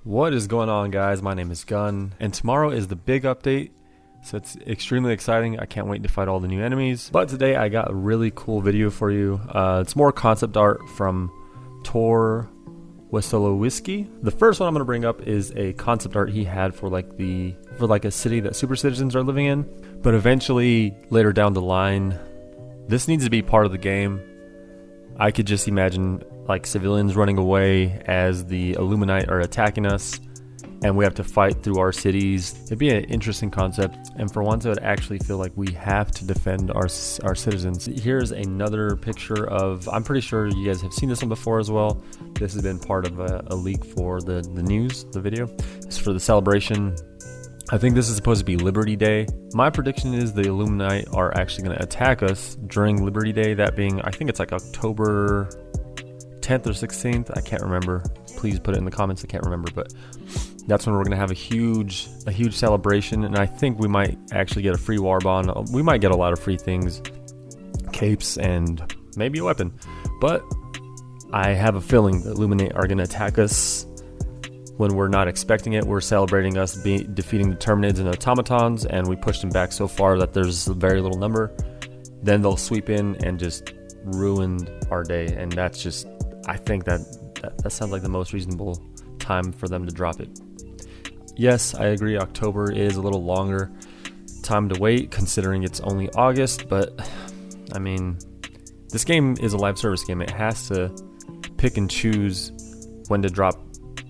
What is going on, guys? My name is Gun, and tomorrow is the big update, so it's extremely exciting. I can't wait to fight all the new enemies. But today I got a really cool video for you. It's more concept art from Tor Wesolowski. The first one I'm going to bring up is a concept art he had for like a city that super citizens are living in. But eventually, later down the line, this needs to be part of the game. I could just imagine like civilians running away as the Illuminati are attacking us, and we have to fight through our cities. It'd be an interesting concept, and for once it would actually feel like we have to defend our citizens. Here's another picture of, I'm pretty sure you guys have seen this one before as well. This has been part of a leak for the news, the video. It's for the celebration. I think this is supposed to be Liberty Day. My prediction is the Illuminati are actually going to attack us during Liberty Day, that being, I think it's like October 10th or 16th. I can't remember. Please put it in the comments. I can't remember, but that's when we're going to have a huge celebration, and I think we might actually get a free war bond. We might get a lot of free things, capes, and maybe a weapon. But I have a feeling the Illuminati are going to attack us when we're not expecting it. We're celebrating us defeating the Terminids and automatons, and we pushed them back so far that there's a very little number. Then they'll sweep in and just ruin our day, and that's just, I think that sounds like the most reasonable time for them to drop it. Yes, I agree, October is a little longer time to wait considering it's only August, but I mean, this game is a live service game. It has to pick and choose when to drop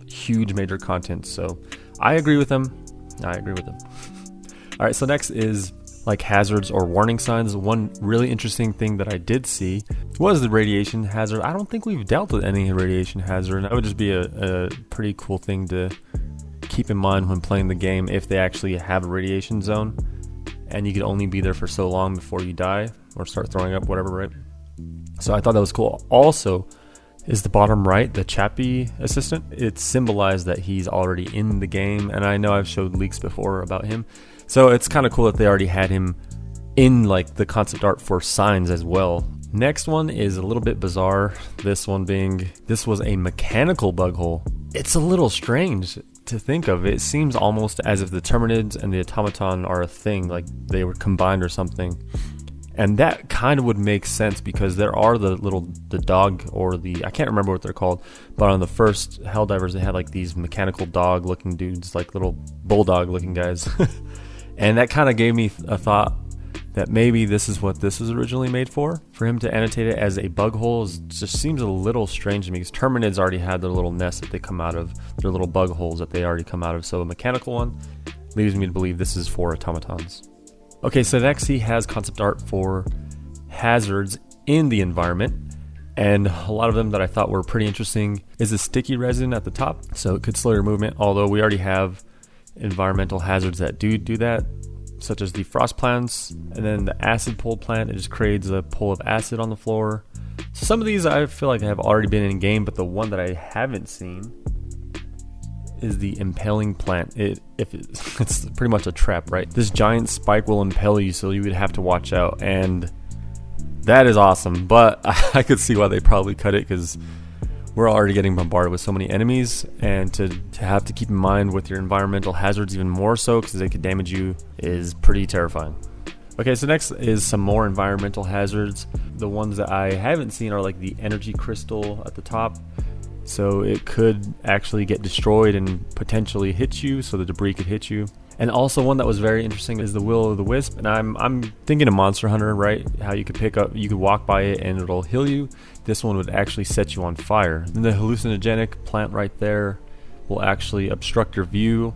huge major content, so I agree with them. Alright, so next is like hazards or warning signs. One really interesting thing that I did see was the radiation hazard. I don't think we've dealt with any radiation hazard, and that would just be a pretty cool thing to keep in mind when playing the game, if they actually have a radiation zone and you could only be there for so long before you die or start throwing up, whatever, right? So I thought that was cool. Also, is the bottom right, the Chappie assistant. It symbolized that he's already in the game, and I know I've showed leaks before about him. So it's kind of cool that they already had him in like the concept art for signs as well. Next one is a little bit bizarre. This one being, this was a mechanical bug hole. It's a little strange to think of. It seems almost as if the Terminids and the automaton are a thing, like they were combined or something. And that kind of would make sense because there are the dog, or I can't remember what they're called, but on the first Helldivers they had like these mechanical dog looking dudes, like little bulldog looking guys. And that kind of gave me a thought that maybe this is what this was originally made for him to annotate it as a bug hole. Just seems a little strange to me because Terminids already had their little nests that they come out of, their little bug holes that they already come out of, so a mechanical one leads me to believe this is for automatons. Okay, so next he has concept art for hazards in the environment, and a lot of them that I thought were pretty interesting is the sticky resin at the top, so it could slow your movement, although we already have environmental hazards that do that, such as the frost plants, and then the acid pool plant. It just creates a pool of acid on the floor. So some of these I feel like have already been in game, but the one that I haven't seen is the impaling plant. It's pretty much a trap, right? This giant spike will impale you, so you would have to watch out, and that is awesome. But I could see why they probably cut it, because we're already getting bombarded with so many enemies, and to have to keep in mind with your environmental hazards even more so, because they could damage you, is pretty terrifying. Okay, so next is some more environmental hazards. The ones that I haven't seen are like the energy crystal at the top. So it could actually get destroyed and potentially hit you, so the debris could hit you. And also one that was very interesting is the will-o'-the-wisp, and I'm thinking of Monster Hunter, right? How you could walk by it and it'll heal you. This one would actually set you on fire. And the hallucinogenic plant right there will actually obstruct your view.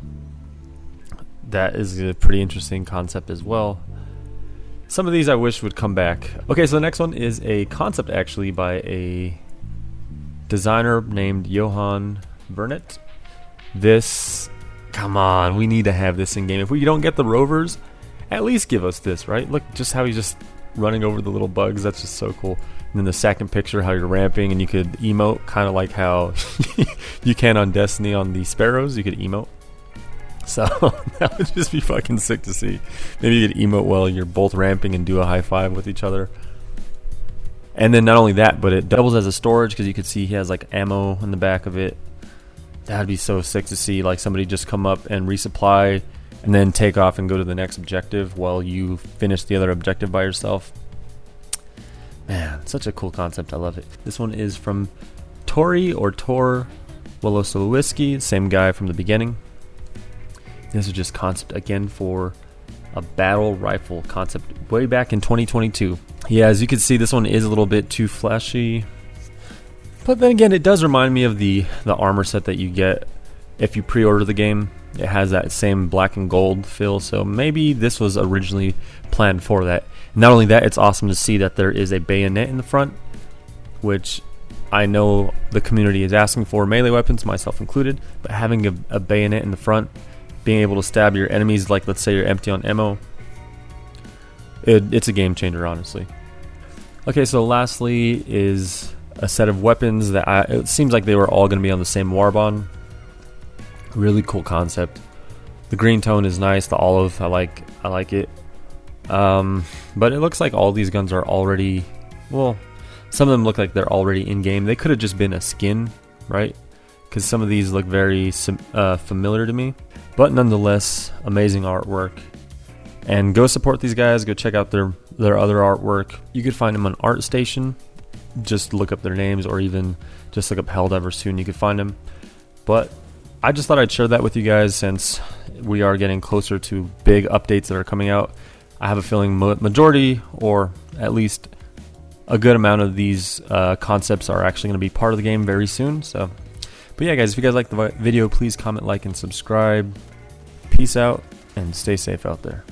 That is a pretty interesting concept as well. Some of these I wish would come back. Okay, so the next one is a concept actually by a designer named Johan Vernet. This, come on, we need to have this in game. If we don't get the rovers, at least give us this, right? Look just how he's just running over the little bugs. That's just so cool. And then the second picture, how you're ramping, and you could emote kind of like how you can on Destiny on the sparrows. You could emote. So that would just be fucking sick to see. Maybe you could emote while you're both ramping and do a high five with each other. And then not only that, but it doubles as a storage, because you could see he has like ammo in the back of it. That'd be so sick to see, like somebody just come up and resupply and then take off and go to the next objective while you finish the other objective by yourself. Man, such a cool concept. I love it. This one is from Tori or Tor Wolosowiski, same guy from the beginning. This is just concept again for a battle rifle concept way back in 2022. Yeah, as you can see, this one is a little bit too flashy. But then again, it does remind me of the armor set that you get if you pre-order the game. It has that same black and gold feel, so maybe this was originally planned for that. Not only that, it's awesome to see that there is a bayonet in the front, which I know the community is asking for, melee weapons, myself included, but having a bayonet in the front, being able to stab your enemies, like let's say you're empty on ammo, it's a game changer, honestly. Okay, so lastly is a set of weapons that it seems like they were all going to be on the same Warbond. Really cool concept. The green tone is nice. The olive, I like it. But it looks like all these guns are already, well, some of them look like they're already in game. They could have just been a skin, right? Because some of these look very familiar to me. But nonetheless, amazing artwork. And go support these guys. Go check out their other artwork. You could find them on ArtStation. Just look up their names, or even just look up Helldivers too, and you could find them. But I just thought I'd share that with you guys since we are getting closer to big updates that are coming out. I have a feeling majority, or at least a good amount of these concepts are actually going to be part of the game very soon. So, but yeah, guys, if you guys like the video, please comment, like, and subscribe. Peace out, and stay safe out there.